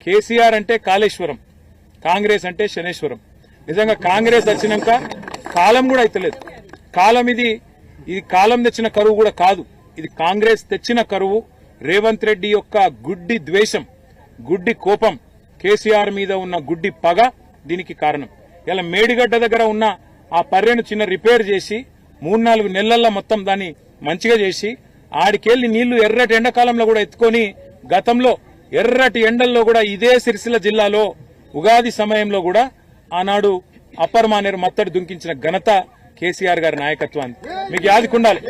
కేసీఆర్ అంటే కాళేశ్వరం, కాంగ్రెస్ అంటే శనేశ్వరం. నిజంగా కాంగ్రెస్ వచ్చినాక కాలం కూడా అయితలేదు. కాలం ఇది కాలం తెచ్చిన కరువు కూడా కాదు, ఇది కాంగ్రెస్ తెచ్చిన కరువు. రేవంత్ రెడ్డి యొక్క గుడ్డి ద్వేషం, గుడ్డి కోపం, కేసీఆర్ మీద ఉన్న గుడ్డి పగ దీనికి కారణం. ఇలా మేడిగడ్డ దగ్గర ఉన్న ఆ పర్రెను చిన్న రిపేర్ చేసి 3-4 నెలల్లో మొత్తం దాన్ని మంచిగా చేసి ఆడికెళ్లి నీళ్లు ఎర్రటి ఎండాకాలంలో కూడా ఎత్తుకొని గతంలో ఎర్రటి ఎండల్లో కూడా ఇదే సిరిసిల్ల జిల్లాలో ఉగాది సమయంలో కూడా ఆనాడు అప్పర్ మానేరు మత్తడి దుంకించిన ఘనత కేసీఆర్ గారి నాయకత్వాన్ని మీకు యాదికుండాలి.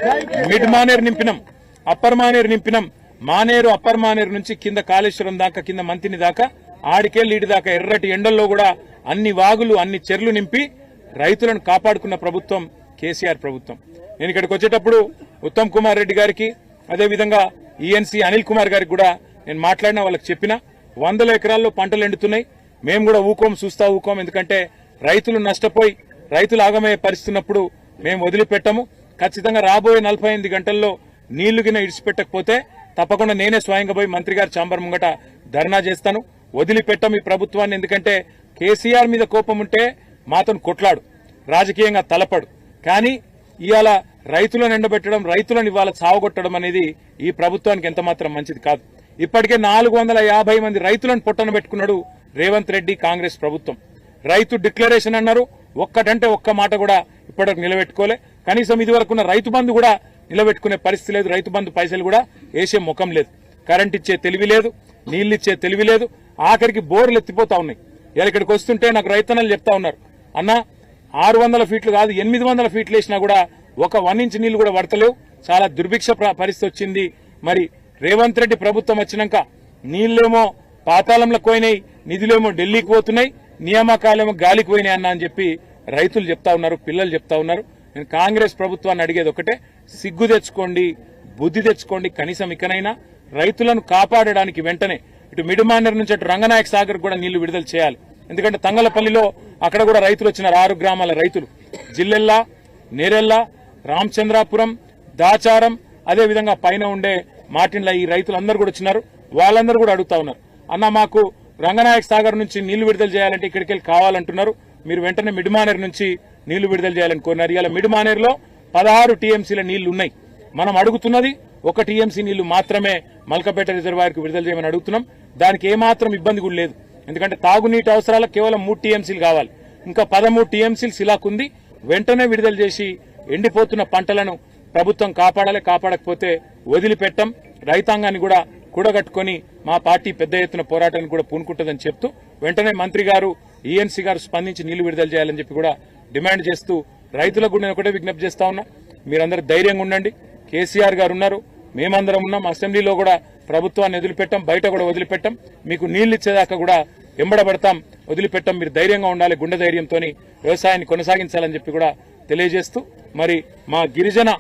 మిడ్ మానేరు నింపినాం, అప్పర్ మానేరు నింపినాం. మానేరు అప్పర్ మానేరు నుంచి కింద కాళేశ్వరం దాకా, కింద మంతిని దాకా, ఆడికెళ్లి ఇడి దాకా ఎర్రటి ఎండల్లో కూడా అన్ని వాగులు అన్ని చెర్లు నింపి రైతులను కాపాడుకున్న ప్రభుత్వం కేసీఆర్ ప్రభుత్వం. నేను ఇక్కడికి వచ్చేటప్పుడు ఉత్తమ్ కుమార్ రెడ్డి గారికి, అదేవిధంగా ఈఎన్సీ అనిల్ కుమార్ గారికి కూడా నేను మాట్లాడినా, వాళ్ళకి చెప్పిన 100 ఎకరాల్లో పంటలు ఎండుతున్నాయి, మేము కూడా ఊకోం, చూస్తా ఊకోం. ఎందుకంటే రైతులు నష్టపోయి రైతులు ఆగమయ్యే పరిస్థితున్నప్పుడు మేము వదిలిపెట్టము. ఖచ్చితంగా రాబోయే 48 గంటల్లో నీళ్లు గిన ఇడిచిపెట్టకపోతే తప్పకుండా నేనే స్వయంగా పోయి మంత్రి గారి ఛాంబర్ ముంగట ధర్నా చేస్తాను. వదిలిపెట్టం ఈ ప్రభుత్వాన్ని. ఎందుకంటే కేసీఆర్ మీద కోపం ఉంటే మాతో కొట్లాడు, రాజకీయంగా తలపడు. కానీ ఇవాళ రైతులను ఎండబెట్టడం, రైతులను ఇవాళ సావగొట్టడం అనేది ఈ ప్రభుత్వానికి ఎంత మాత్రం మంచిది కాదు. ఇప్పటికే 450 మంది రైతులను పొట్టన పెట్టుకున్నాడు రేవంత్ రెడ్డి కాంగ్రెస్ ప్రభుత్వం. రైతు డిక్లరేషన్ అన్నారు, ఒక్కటంటే ఒక్క మాట కూడా ఇప్పటివరకు నిలబెట్టుకోలే. కనీసం ఇదివరకున్న రైతు బంధు కూడా నిలబెట్టుకునే పరిస్థితి లేదు. రైతు బంధు పైసలు కూడా వేసే ముఖం లేదు. కరెంట్ ఇచ్చే తెలివి లేదు, నీళ్లు ఇచ్చే తెలివి లేదు. ఆఖరికి బోర్లు ఎత్తిపోతా ఉన్నాయి. ఇలా ఇక్కడికి వస్తుంటే నాకు రైతన్నలు చెప్తా ఉన్నారు, అన్న 600 ఫీట్లు కాదు 800 ఫీట్లు వేసినా కూడా ఒక 1 ఇంచ్ నీళ్లు కూడా పడతలేవు. చాలా దుర్భిక్ష పరిస్థితి వచ్చింది. మరి రేవంత్ రెడ్డి ప్రభుత్వం వచ్చినాక నీళ్లేమో పాతాళంలో పోయినాయి, నిధులేమో ఢిల్లీకి పోతున్నాయి, నియామకాలేమో గాలికి పోయినాయి అన్న అని చెప్పి రైతులు చెప్తా ఉన్నారు, పిల్లలు చెప్తా ఉన్నారు. నేను కాంగ్రెస్ ప్రభుత్వాన్ని అడిగేది ఒకటే, సిగ్గు తెచ్చుకోండి, బుద్ధి తెచ్చుకోండి. కనీసం ఇకనైనా రైతులను కాపాడడానికి వెంటనే ఇటు మిడుమానేరు నుంచి అటు రంగనాయక సాగర్ కూడా నీళ్లు విడుదల చేయాలి. ఎందుకంటే తంగలపల్లిలో అక్కడ కూడా రైతులు వచ్చినారు, 6 గ్రామాల రైతులు, జిల్లెల్లా, నేరెల్ల, రామచంద్రాపురం, దాచారం, అదేవిధంగా పైన ఉండే మాటిన్ల ఈ రైతులందరూ కూడా వచ్చినారు. వాళ్ళందరూ కూడా అడుగుతా ఉన్నారు, అన్న మాకు రంగనాయక సాగర్ నుంచి నీళ్లు విడుదల చేయాలంటే ఇక్కడికి వెళ్ళి కావాలంటున్నారు, మీరు వెంటనే మిడుమానేరు నుంచి నీళ్లు విడుదల చేయాలని కోరినారు. ఇలా మిడుమానేరులో 16 టీఎంసీల నీళ్లు ఉన్నాయి. మనం అడుగుతున్నది 1 టీఎంసీ నీళ్లు మాత్రమే మల్కపేట రిజర్వాయర్కు విడుదల చేయమని అడుగుతున్నాం. దానికి ఏమాత్రం ఇబ్బంది కూడా లేదు. ఎందుకంటే తాగునీటి అవసరాలకు కేవలం 3 టీఎంసీలు కావాలి, ఇంకా 13 టీఎంసీలు సిలాకుంది. వెంటనే విడుదల చేసి ఎండిపోతున్న పంటలను ప్రభుత్వం కాపాడాలి. కాపాడకపోతే వదిలిపెట్టం. రైతాంగాన్ని కూడా కూడగట్టుకుని మా పార్టీ పెద్ద ఎత్తున పోరాటానికి కూడా పూనుకుంటుందని చెప్తూ వెంటనే మంత్రి గారు, ఈఎన్సీ గారు స్పందించి నీళ్లు విడుదల చేయాలని చెప్పి కూడా డిమాండ్ చేస్తూ రైతులకు కూడా నేను ఒకటే విజ్ఞప్తి చేస్తా ఉన్నా, మీరందరూ ధైర్యంగా ఉండండి. కేసీఆర్ గారు ఉన్నారు, మేమందరం ఉన్నాం. అసెంబ్లీలో కూడా ప్రభుత్వాన్ని వదిలిపెట్టాం, బయట కూడా వదిలిపెట్టాం. మీకు నీళ్లు ఇచ్చేదాకా కూడా ఎంబడబడతాం, వదిలిపెట్టాం. మీరు ధైర్యంగా ఉండాలి, గుండె ధైర్యంతో వ్యవసాయాన్ని కొనసాగించాలని చెప్పి కూడా తెలియజేస్తూ, మరి మా గిరిజన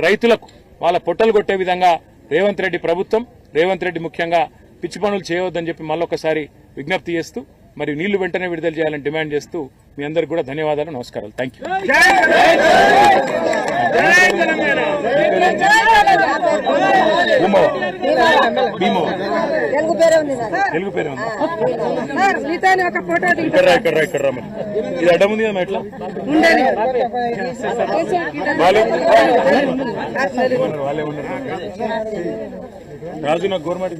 రైతులకు వాళ్ళ పొట్టలు కొట్టే విధంగా రేవంత్ రెడ్డి ప్రభుత్వం, రేవంత్ రెడ్డి ముఖ్యంగా పిచ్చి పనులు చేయవద్దని చెప్పి మళ్ళొకసారి విజ్ఞప్తి చేస్తూ, మరి నీళ్లు వెంటనే విడుదల చేయాలని డిమాండ్ చేస్తూ మీ అందరికీ కూడా ధన్యవాదాలు, నమస్కారాలు. Thank you. తెలుగు పేరు ఇక్కడ రమ్మని ఇది అడ్డం ఉంది కదా ఎట్లా వాళ్ళే ఉన్నారు. రాజు నాకు గవర్నమెంట్